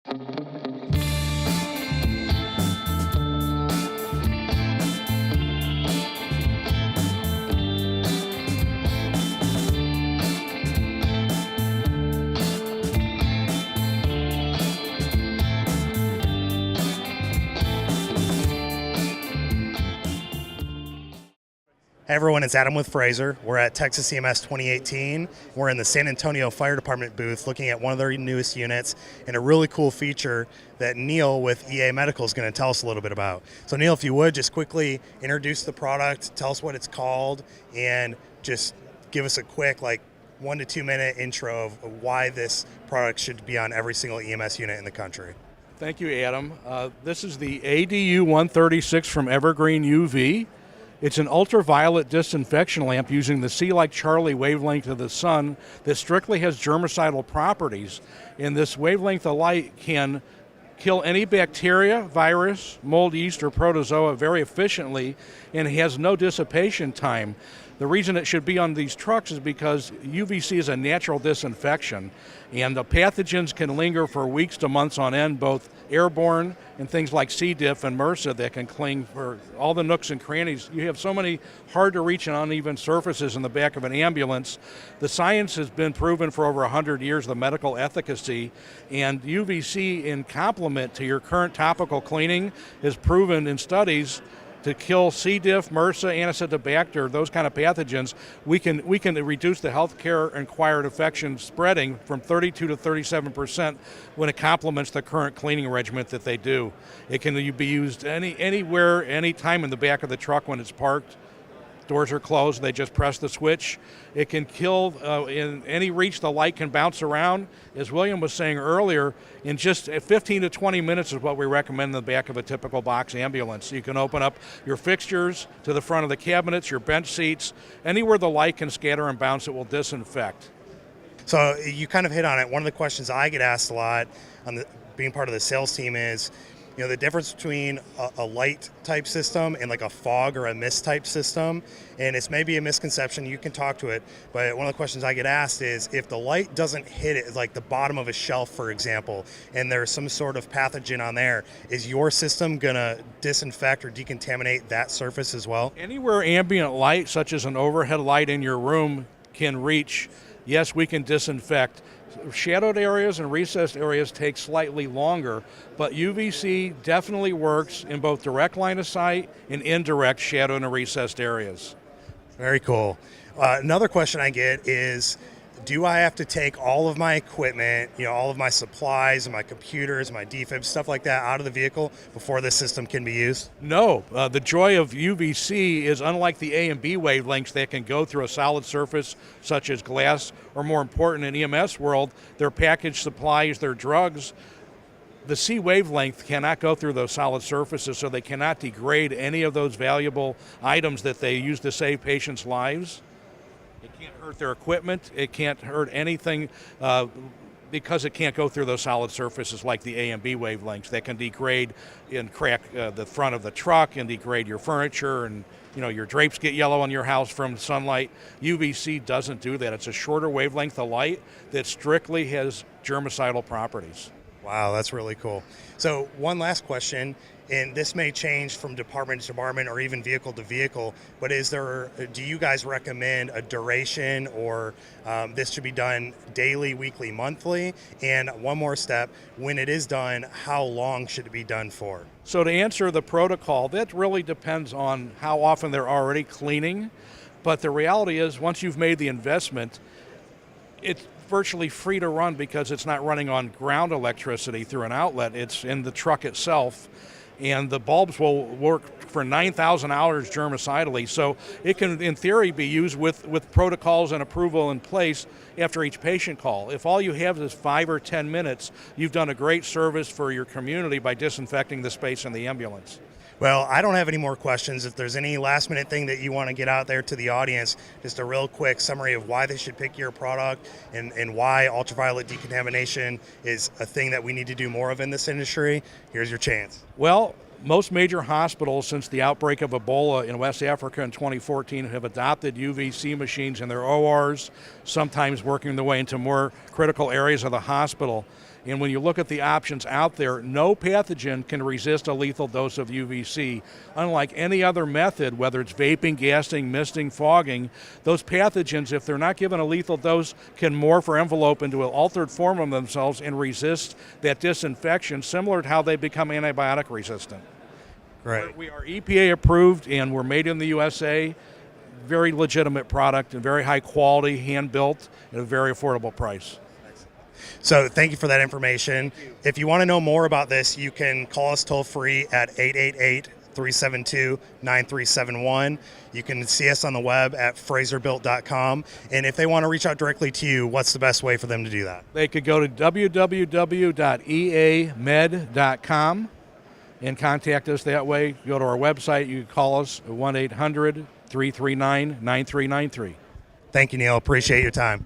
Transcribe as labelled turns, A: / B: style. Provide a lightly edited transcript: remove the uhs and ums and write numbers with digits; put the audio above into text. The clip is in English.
A: Hey everyone, it's Adam with Fraser. We're at Texas CMS 2018. We're in the San Antonio Fire Department booth looking at one of their newest units and a really cool feature that Neal with EA Medical is going to tell us a little bit about. So Neal, if you would, just quickly introduce the product, tell us what it's called, and just give us a quick 1 to 2 minute intro of why this product should be on every single EMS unit in the country.
B: Thank you, Adam. This is the ADU 136 from Evergreen UV. It's an ultraviolet disinfection lamp using the C like Charlie wavelength of the sun that strictly has germicidal properties. And this wavelength of light can kill any bacteria, virus, mold, yeast, or protozoa very efficiently and has no dissipation time. The reason it should be on these trucks is because UVC is a natural disinfection, and the pathogens can linger for weeks to months on end, both airborne and things like C. diff and MRSA that can cling for all the nooks and crannies. You have so many hard to reach and uneven surfaces in the back of an ambulance. The science has been proven for over 100 years, the medical efficacy, and UVC in complement to your current topical cleaning is proven in studies to kill C. diff, MRSA, Acinetobacter, those kind of pathogens. We can reduce the healthcare acquired infection spreading from 32 to 37% when it complements the current cleaning regimen that they do. It can be used anywhere, anytime in the back of the truck when it's parked. Doors are closed, they just press the switch. It can kill in any reach, the light can bounce around. As William was saying earlier, in just 15 to 20 minutes is what we recommend in the back of a typical box ambulance. You can open up your fixtures to the front of the cabinets, your bench seats, anywhere the light can scatter and bounce, it will disinfect.
A: So you kind of hit on it. One of the questions I get asked a lot on being part of the sales team is, the difference between a light type system and like a fog or a mist type system. And it's maybe a misconception, you can talk to it, but one of the questions I get asked is if the light doesn't hit it, like the bottom of a shelf, for example, and there's some sort of pathogen on there, is your system gonna disinfect or decontaminate that surface as well?
B: Anywhere ambient light, such as an overhead light in your room, can reach, yes, we can disinfect. Shadowed areas and recessed areas take slightly longer, but UVC definitely works in both direct line of sight and indirect shadowed and recessed areas.
A: Very cool. Another question I get is, do I have to take all of my equipment, all of my supplies and my computers, my defibs, stuff like that out of the vehicle before this system can be used?
B: No. The joy of UVC is unlike the A and B wavelengths that can go through a solid surface such as glass, or more important in EMS world, their packaged supplies, their drugs. The C wavelength cannot go through those solid surfaces, so they cannot degrade any of those valuable items that they use to save patients' lives. It can't hurt their equipment. It can't hurt anything because it can't go through those solid surfaces like the A and B wavelengths that can degrade and crack the front of the truck and degrade your furniture, and your drapes get yellow on your house from sunlight. UVC doesn't do that. It's a shorter wavelength of light that strictly has germicidal properties.
A: Wow, that's really cool. So one last question, and this may change from department to department or even vehicle to vehicle, but do you guys recommend a duration, or this should be done daily, weekly, monthly? And one more step, when it is done, how long should it be done for?
B: So to answer the protocol, that really depends on how often they're already cleaning, but the reality is once you've made the investment, it's virtually free to run because it's not running on ground electricity through an outlet, it's in the truck itself. And the bulbs will work for 9,000 hours germicidally, so it can, in theory, be used with protocols and approval in place after each patient call. If all you have is 5 or 10 minutes, you've done a great service for your community by disinfecting the space in the ambulance.
A: Well, I don't have any more questions. If there's any last minute thing that you want to get out there to the audience, just a real quick summary of why they should pick your product and why ultraviolet decontamination is a thing that we need to do more of in this industry, here's your chance.
B: Well, most major hospitals since the outbreak of Ebola in West Africa in 2014 have adopted UVC machines in their ORs, sometimes working their way into more critical areas of the hospital. And when you look at the options out there, no pathogen can resist a lethal dose of UVC. Unlike any other method, whether it's vaping, gassing, misting, fogging, those pathogens, if they're not given a lethal dose, can morph or envelope into an altered form of themselves and resist that disinfection, similar to how they become antibiotic resistant.
A: Right.
B: We are EPA approved and we're made in the USA. Very legitimate product and very high quality, hand built at a very affordable price.
A: So thank you for that information. If you want to know more about this, you can call us toll free at 888-372-9371. You can see us on the web at frazerbilt.com. And if they want to reach out directly to you, what's the best way for them to do that?
B: They could go to www.eamed.com and contact us that way. Go to our website. You can call us at 1-800-339-9393.
A: Thank you, Neal. Appreciate your time.